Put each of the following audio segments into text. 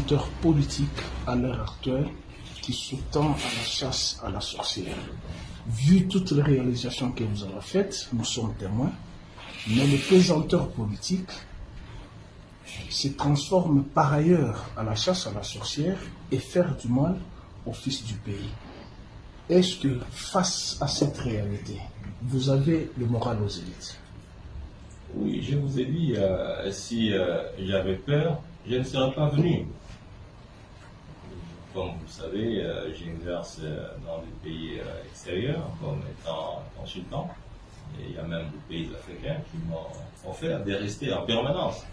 acteurs politiques à l'heure actuelle qui sous-tendent à la chasse à la sorcière. Vu toutes les réalisations que vous avez faites, nous sommes témoins, mais les pesanteurs politiques se transforment par ailleurs à la chasse à la sorcière et faire du mal aux fils du pays. Est-ce que face à cette réalité, vous avez le moral aux élites? Oui, je vous ai dit, si j'avais peur, je ne serais pas venu. Comme vous savez, j'exerce dans des pays extérieurs comme étant consultant. Et il y a même des pays africains qui m'ont offert de rester en permanence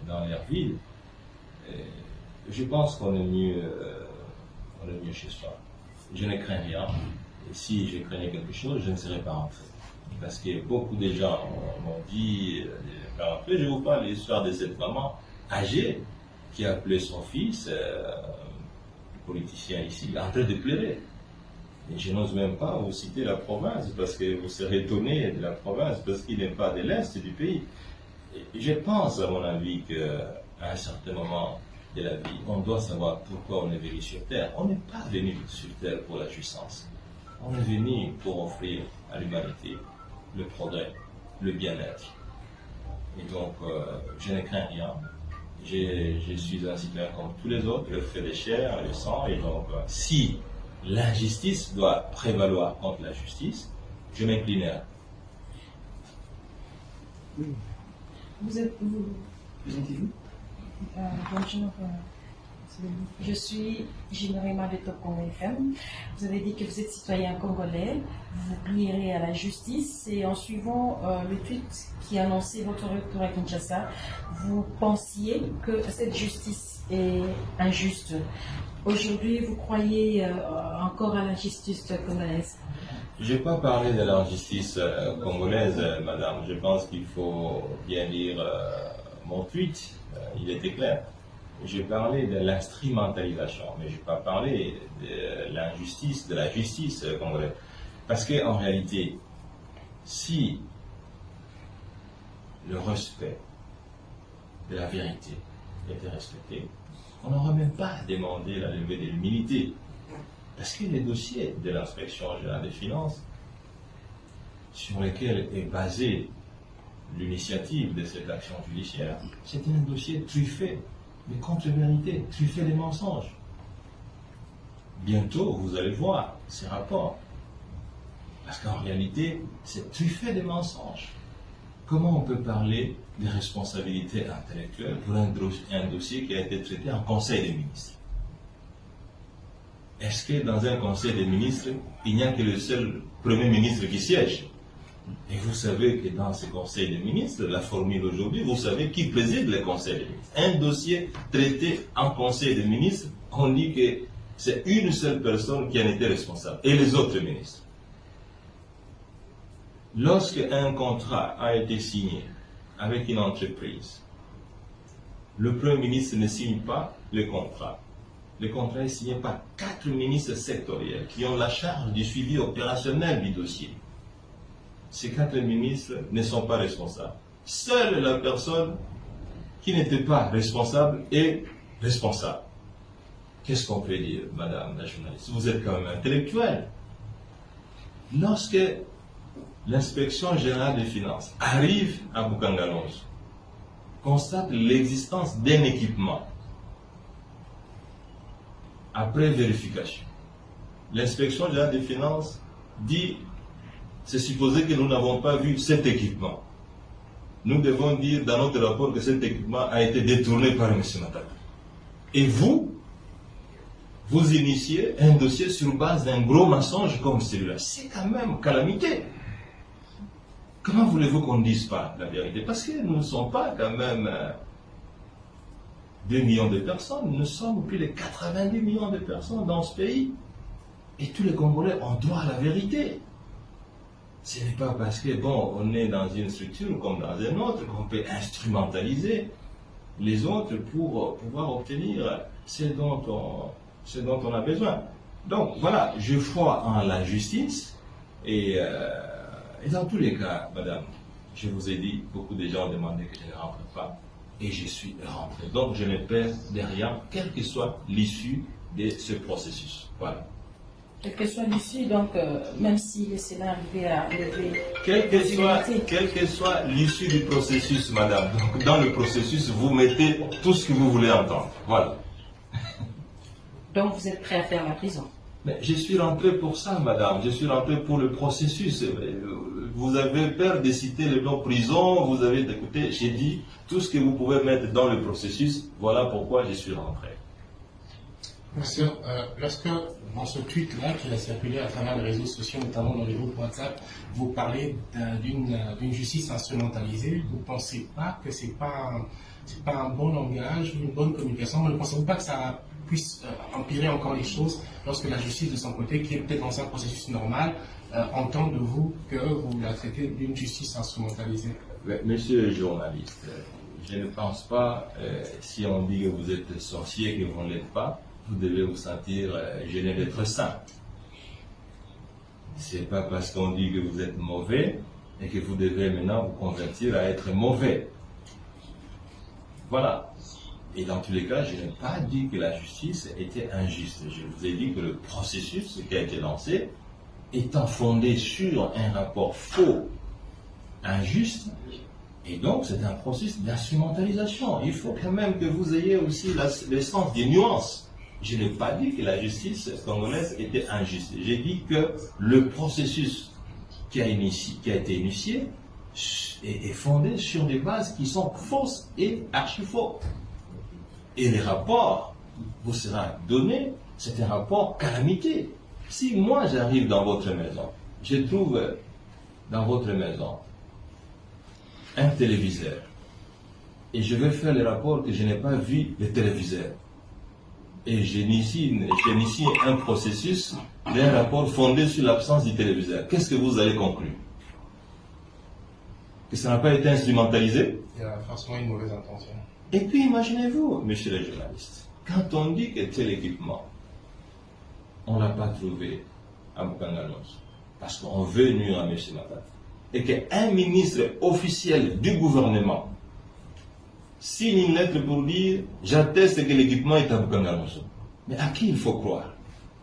dans leur ville. Et je pense qu'on est mieux chez soi. Je ne crains rien. Et si je craignais quelque chose, je ne serais pas rentré. Parce que beaucoup de gens m'ont dit de ne pas rentrer. Je vous parle de l'histoire de cette maman âgée qui a appelé son fils, politicien ici, en train de pleurer. Et je n'ose même pas vous citer la province, parce que vous serez étonné de la province, parce qu'il n'est pas de l'Est du pays. Et je pense, à mon avis, qu'à un certain moment de la vie, on doit savoir pourquoi on est venu sur Terre. On n'est pas venu sur Terre pour la jouissance. On est venu pour offrir à l'humanité le progrès, le bien-être. Et donc, je ne crains rien. Je suis un citoyen comme tous les autres, le fait de chair, le sang, et donc, si l'injustice doit prévaloir contre la justice, je m'inclinerai. Présentez-vous. Bonjour, je suis Généralement de Top Congo FM. Vous avez dit que vous êtes citoyen congolais, vous plierez à la justice et en suivant le tweet qui annonçait votre retour à Kinshasa, vous pensiez que cette justice est injuste. Aujourd'hui, vous croyez encore à la justice congolaise? Je n'ai pas parlé de l'injustice congolaise, madame. Je pense qu'il faut bien lire mon tweet. Il était clair. J'ai parlé de l'instrumentalisation, mais je n'ai pas parlé de l'injustice, de la justice congolaise. Parce qu'en réalité, si le respect de la vérité était respecté, on n'aurait même pas demandé la levée de l'immunité. Parce que les dossiers de l'inspection générale des finances, sur lesquels est basée l'initiative de cette action judiciaire, c'est un dossier truffé de contre-vérité, truffé de mensonges. Bientôt, vous allez voir ces rapports. Parce qu'en réalité, c'est truffé de mensonges. Comment on peut parler de responsabilité intellectuelle pour un dossier qui a été traité en Conseil des ministres? Est-ce que dans un Conseil des ministres, il n'y a que le seul Premier ministre qui siège? Et vous savez que dans ce Conseil des ministres, la formule aujourd'hui, vous savez qui préside le Conseil des ministres. Un dossier traité en Conseil des ministres, on dit que c'est une seule personne qui en était responsable, et les autres ministres. Lorsque un contrat a été signé avec une entreprise, le Premier ministre ne signe pas le contrat. Le contrat est signé par 4 ministres sectoriels qui ont la charge du suivi opérationnel du dossier. Ces 4 ministres ne sont pas responsables. Seule la personne qui n'était pas responsable est responsable. Qu'est-ce qu'on peut dire, madame la journaliste? Vous êtes quand même intellectuelle. Lorsque l'inspection générale des finances arrive à Boukangalonzo, constate l'existence d'un équipement, après vérification, l'inspection générale des finances dit: c'est supposé que nous n'avons pas vu cet équipement. Nous devons dire dans notre rapport que cet équipement a été détourné par M. Matata. Et vous initiez un dossier sur base d'un gros mensonge comme celui-là. C'est quand même calamité. Comment voulez-vous qu'on ne dise pas la vérité? Parce que nous ne sommes pas quand même 2 millions de personnes, nous sommes plus de 90 millions de personnes dans ce pays. Et tous les Congolais ont droit à la vérité. Ce n'est pas parce que, bon, on est dans une structure comme dans une autre qu'on peut instrumentaliser les autres pour pouvoir obtenir ce dont on a besoin. Donc, voilà, je crois en la justice et dans tous les cas, madame, je vous ai dit, beaucoup de gens demandaient que je ne rentre pas. et je suis rentré. Donc je ne perds de rien, quelle que soit l'issue de ce processus. Voilà. Quelle que soit l'issue, donc, même si le Sénat arrivait à lever Quelle que soit l'issue du processus, madame, donc dans le processus, vous mettez tout ce que vous voulez entendre. Voilà. Donc vous êtes prêt à faire la prison? Mais je suis rentré pour ça, madame. Je suis rentré pour le processus. Vous avez peur de citer le nom prison, vous avez écouté, j'ai dit tout ce que vous pouvez mettre dans le processus. Voilà pourquoi je suis rentré. Monsieur, lorsque dans ce tweet-là qui a circulé à travers les réseaux sociaux, notamment dans les groupes WhatsApp, vous parlez d'une justice instrumentalisée, vous ne pensez pas que c'est pas un bon langage, une bonne communication? Ne pensez-vous pas que ça puisse empirer encore les choses lorsque la justice de son côté, qui est peut-être dans un processus normal, entend de vous que vous la traitez d'une justice instrumentalisée? Monsieur le journaliste, je ne pense pas, si on dit que vous êtes sorcier, que vous ne l'êtes pas, vous devez vous sentir gêné d'être saint. C'est pas parce qu'on dit que vous êtes mauvais et que vous devez maintenant vous convertir à être mauvais. Voilà. Et dans tous les cas, je n'ai pas dit que la justice était injuste. Je vous ai dit que le processus qui a été lancé, étant fondé sur un rapport faux, injuste, et donc c'est un processus d'instrumentalisation. Il faut quand même que vous ayez aussi le sens des nuances. Je n'ai pas dit que la justice congolaise était injuste. J'ai dit que le processus qui a été initié est fondé sur des bases qui sont fausses et archi-faux. Et les rapports vous sera donné, c'est un rapport calamité. Si moi j'arrive dans votre maison, je trouve dans votre maison un téléviseur, et je vais faire le rapport que je n'ai pas vu le téléviseur, et j'initie un processus d'un rapport fondé sur l'absence du téléviseur, qu'est-ce que vous allez conclure? Que ça n'a pas été instrumentalisé? Il y a forcément une mauvaise intention. Et puis imaginez-vous, monsieur le journaliste, quand on dit que tel équipement, on ne l'a pas trouvé à Bukanganos, parce qu'on veut nuire à M. Matata, et qu'un ministre officiel du gouvernement signe une lettre pour dire « j'atteste que l'équipement est à Bukanganos ». Mais à qui il faut croire?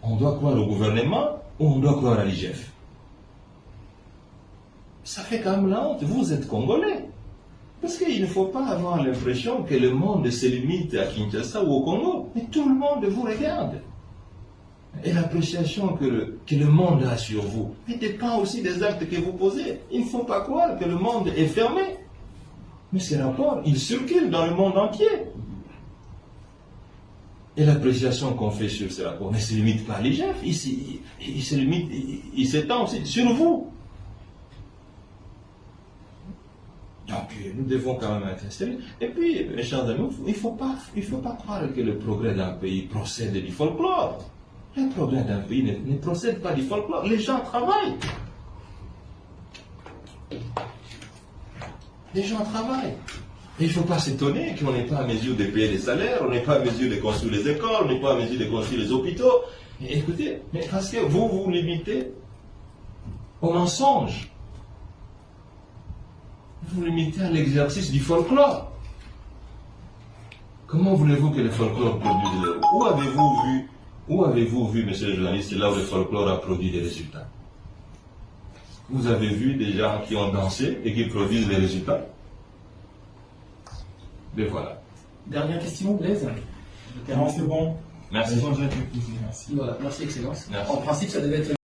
On doit croire au gouvernement ou on doit croire à l'IGF? Ça fait quand même la honte, vous êtes Congolais. Parce qu'il ne faut pas avoir l'impression que le monde se limite à Kinshasa ou au Congo, mais tout le monde vous regarde. Et l'appréciation que le monde a sur vous ne dépend aussi des actes que vous posez. Il ne faut pas croire que le monde est fermé. Mais ces rapports, ils circulent dans le monde entier. Et l'appréciation qu'on fait sur ces rapports ne se limite pas à l'IGF, il s'étend aussi sur vous. Donc, nous devons quand même être sérieux. Et puis, mes chers amis, il ne faut pas croire que le progrès d'un pays procède du folklore. Le progrès d'un pays ne procède pas du folklore. Les gens travaillent. Les gens travaillent. Et il ne faut pas s'étonner qu'on n'est pas à mesure de payer les salaires, on n'est pas à mesure de construire les écoles, on n'est pas à mesure de construire les hôpitaux. Et écoutez, mais parce que vous vous limitez au mensonge. Vous vous limitez à l'exercice du folklore. Comment voulez-vous que le folklore produise de l'eau? Où avez-vous vu, monsieur le journaliste, là où le folklore a produit des résultats? Vous avez vu des gens qui ont dansé et qui produisent des résultats? Et voilà. Dernière question, Blaise. Non, c'est bon. Merci. Merci. Voilà, merci, Excellence. Merci. En principe, ça devait être